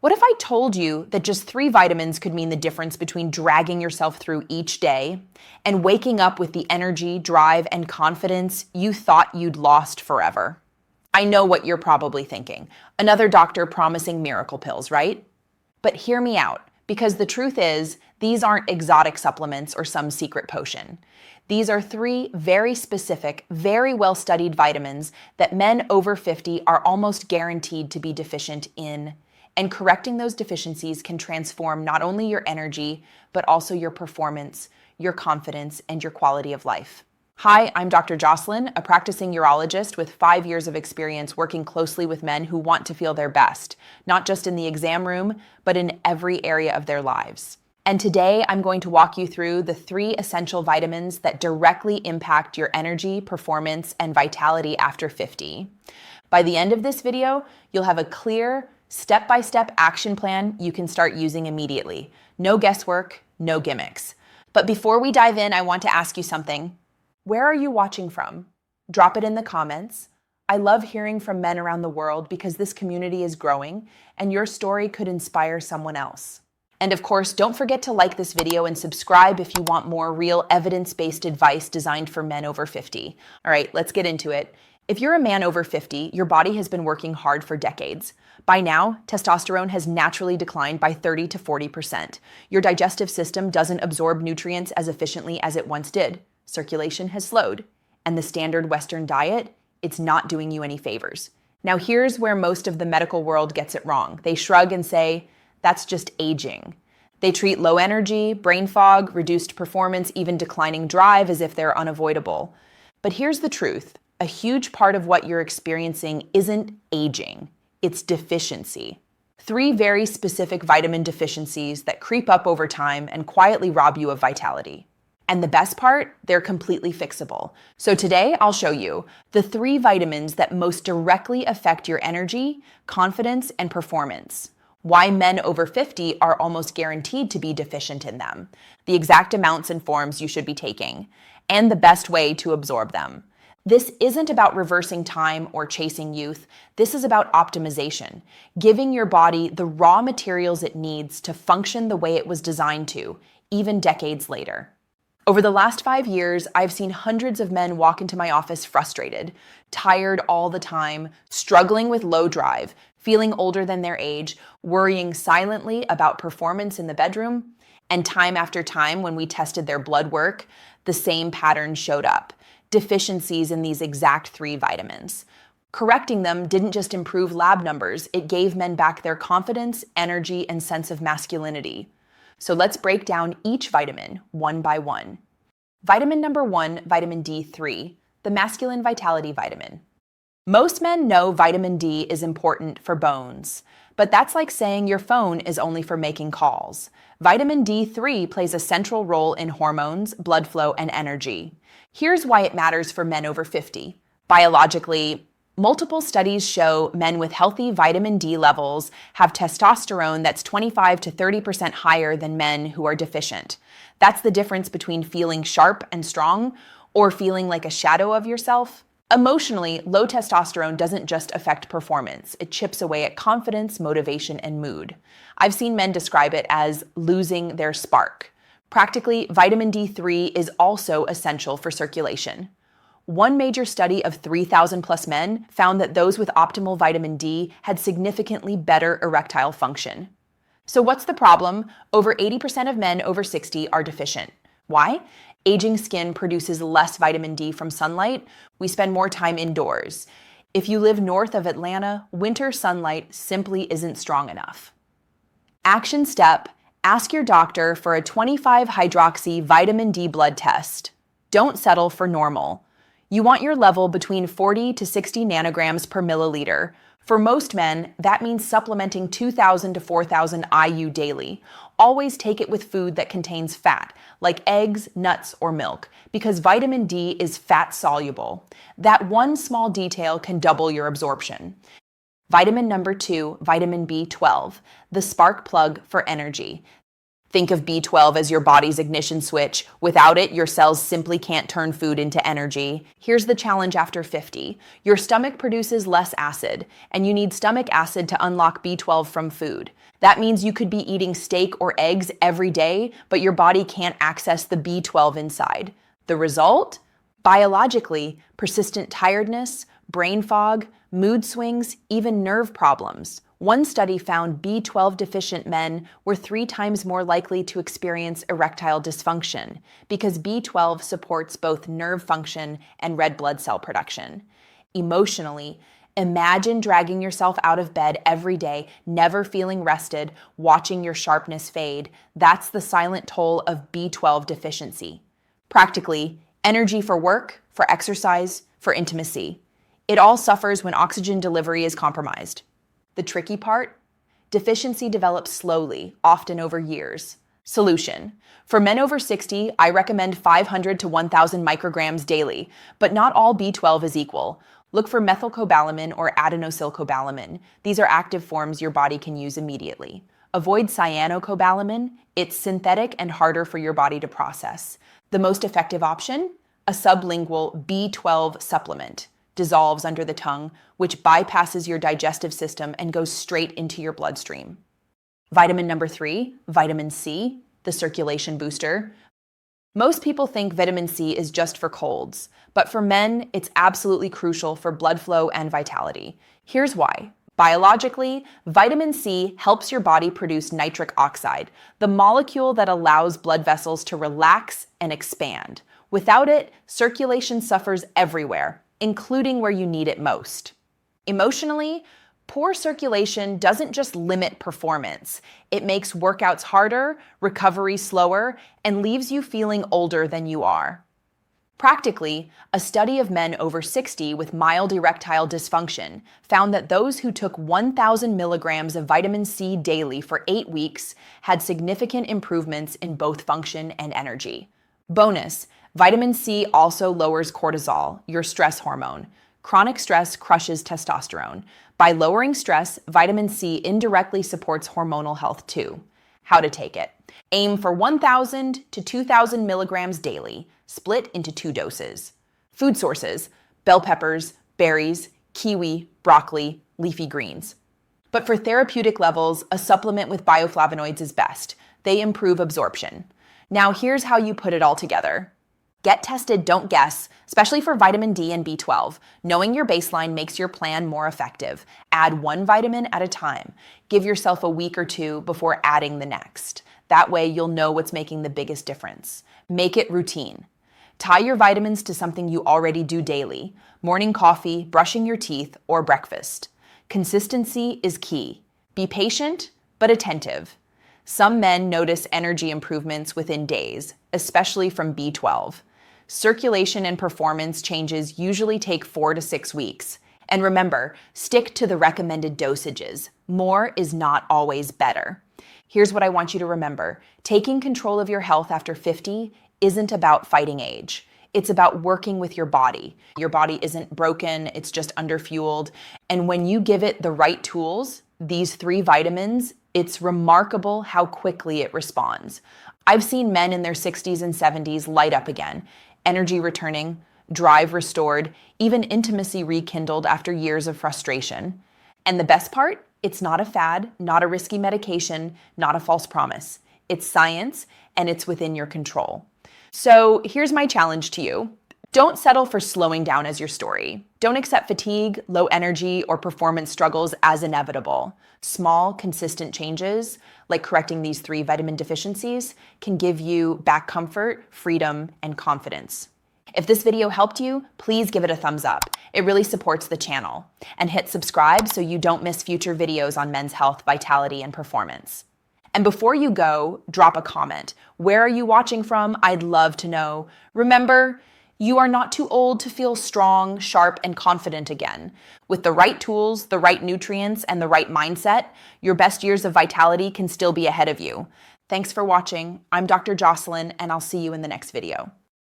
What if I told you that just 3 vitamins could mean the difference between dragging yourself through each day and waking up with the energy, drive, and confidence you thought you'd lost forever? I know what you're probably thinking. Another doctor promising miracle pills, right? But hear me out, because the truth is, these aren't exotic supplements or some secret potion. These are 3 very specific, very well-studied vitamins that men over 50 are almost guaranteed to be deficient in. And correcting those deficiencies can transform not only your energy, but also your performance, your confidence, and your quality of life. Hi, I'm Dr. Jocelyn, a practicing urologist with 5 years of experience working closely with men who want to feel their best, not just in the exam room, but in every area of their lives. And today I'm going to walk you through the 3 essential vitamins that directly impact your energy, performance, and vitality after 50. By the end of this video, you'll have a clear, step-by-step action plan you can start using immediately. No guesswork, no gimmicks. But before we dive in, I want to ask you something. Where are you watching from? Drop it in the comments. I love hearing from men around the world because this community is growing and your story could inspire someone else. And of course, don't forget to like this video and subscribe if you want more real evidence-based advice designed for men over 50. All right, let's get into it. If you're a man over 50, your body has been working hard for decades. By now, testosterone has naturally declined by 30 to 40%. Your digestive system doesn't absorb nutrients as efficiently as it once did. Circulation has slowed. And the standard Western diet, it's not doing you any favors. Now here's where most of the medical world gets it wrong. They shrug and say, that's just aging. They treat low energy, brain fog, reduced performance, even declining drive as if they're unavoidable. But here's the truth. A huge part of what you're experiencing isn't aging, it's deficiency. 3 very specific vitamin deficiencies that creep up over time and quietly rob you of vitality. And the best part, they're completely fixable. So today I'll show you the 3 vitamins that most directly affect your energy, confidence, and performance. Why men over 50 are almost guaranteed to be deficient in them, the exact amounts and forms you should be taking, and the best way to absorb them. This isn't about reversing time or chasing youth. This is about optimization, giving your body the raw materials it needs to function the way it was designed to, even decades later. Over the last 5 years, I've seen hundreds of men walk into my office frustrated, tired all the time, struggling with low drive, feeling older than their age, worrying silently about performance in the bedroom, and time after time when we tested their blood work, the same pattern showed up. Deficiencies in these exact 3 vitamins. Correcting them didn't just improve lab numbers, it gave men back their confidence, energy, and sense of masculinity. So let's break down each vitamin one by one. Vitamin number 1, vitamin D3, the masculine vitality vitamin. Most men know vitamin D is important for bones, but that's like saying your phone is only for making calls. Vitamin D3 plays a central role in hormones, blood flow, and energy. Here's why it matters for men over 50. Biologically, multiple studies show men with healthy vitamin D levels have testosterone that's 25 to 30% higher than men who are deficient. That's the difference between feeling sharp and strong or feeling like a shadow of yourself. Emotionally, low testosterone doesn't just affect performance. It chips away at confidence, motivation, and mood. I've seen men describe it as losing their spark. Practically, vitamin D3 is also essential for circulation. One major study of 3,000 plus men found that those with optimal vitamin D had significantly better erectile function. So what's the problem? Over 80% of men over 60 are deficient. Why? Aging skin produces less vitamin D from sunlight. We spend more time indoors. If you live north of Atlanta, winter sunlight simply isn't strong enough. Action step: ask your doctor for a 25-hydroxy vitamin D blood test. Don't settle for normal. You want your level between 40 to 60 nanograms per milliliter. For most men, that means supplementing 2,000 to 4,000 IU daily. Always take it with food that contains fat, like eggs, nuts, or milk, because vitamin D is fat soluble. That one small detail can double your absorption. Vitamin number 2, vitamin B12, the spark plug for energy. Think of B12 as your body's ignition switch. Without it, your cells simply can't turn food into energy. Here's the challenge after 50. Your stomach produces less acid, and you need stomach acid to unlock B12 from food. That means you could be eating steak or eggs every day, but your body can't access the B12 inside. The result? Biologically, persistent tiredness, brain fog, mood swings, even nerve problems. One study found B12 deficient men were 3 times more likely to experience erectile dysfunction because B12 supports both nerve function and red blood cell production. Emotionally, imagine dragging yourself out of bed every day, never feeling rested, watching your sharpness fade. That's the silent toll of B12 deficiency. Practically, energy for work, for exercise, for intimacy. It all suffers when oxygen delivery is compromised. The tricky part? Deficiency develops slowly, often over years. Solution. For men over 60, I recommend 500 to 1,000 micrograms daily, but not all B12 is equal. Look for methylcobalamin or adenosylcobalamin. These are active forms your body can use immediately. Avoid cyanocobalamin. It's synthetic and harder for your body to process. The most effective option? A sublingual B12 supplement. Dissolves under the tongue, which bypasses your digestive system and goes straight into your bloodstream. Vitamin number 3, vitamin C, the circulation booster. Most people think vitamin C is just for colds, but for men, it's absolutely crucial for blood flow and vitality. Here's why. Biologically, vitamin C helps your body produce nitric oxide, the molecule that allows blood vessels to relax and expand. Without it, circulation suffers everywhere, including where you need it most. Emotionally, poor circulation doesn't just limit performance. It makes workouts harder, recovery slower, and leaves you feeling older than you are. Practically, a study of men over 60 with mild erectile dysfunction found that those who took 1,000 milligrams of vitamin C daily for 8 weeks had significant improvements in both function and energy. Bonus, vitamin C also lowers cortisol, your stress hormone. Chronic stress crushes testosterone. By lowering stress, vitamin C indirectly supports hormonal health too. How to take it. Aim for 1,000 to 2,000 milligrams daily, split into 2 doses. Food sources: bell peppers, berries, kiwi, broccoli, leafy greens. But for therapeutic levels, a supplement with bioflavonoids is best. They improve absorption. Now here's how you put it all together. Get tested, don't guess, especially for vitamin D and B12. Knowing your baseline makes your plan more effective. Add 1 vitamin at a time. Give yourself a week or 2 before adding the next. That way you'll know what's making the biggest difference. Make it routine. Tie your vitamins to something you already do daily: morning coffee, brushing your teeth, or breakfast. Consistency is key. Be patient, but attentive. Some men notice energy improvements within days, especially from B12. Circulation and performance changes usually take 4 to 6 weeks. And remember, stick to the recommended dosages. More is not always better. Here's what I want you to remember. Taking control of your health after 50 isn't about fighting age. It's about working with your body. Your body isn't broken, it's just underfueled. And when you give it the right tools, these 3 vitamins, it's remarkable how quickly it responds. I've seen men in their 60s and 70s light up again, energy returning, drive restored, even intimacy rekindled after years of frustration. And the best part? It's not a fad, not a risky medication, not a false promise. It's science, and it's within your control. So here's my challenge to you. Don't settle for slowing down as your story. Don't accept fatigue, low energy, or performance struggles as inevitable. Small, consistent changes, like correcting these 3 vitamin deficiencies, can give you back comfort, freedom, and confidence. If this video helped you, please give it a thumbs up. It really supports the channel. And hit subscribe so you don't miss future videos on men's health, vitality, and performance. And before you go, drop a comment. Where are you watching from? I'd love to know. Remember, you are not too old to feel strong, sharp, and confident again. With the right tools, the right nutrients, and the right mindset, your best years of vitality can still be ahead of you. Thanks for watching. I'm Dr. Jocelyn, and I'll see you in the next video.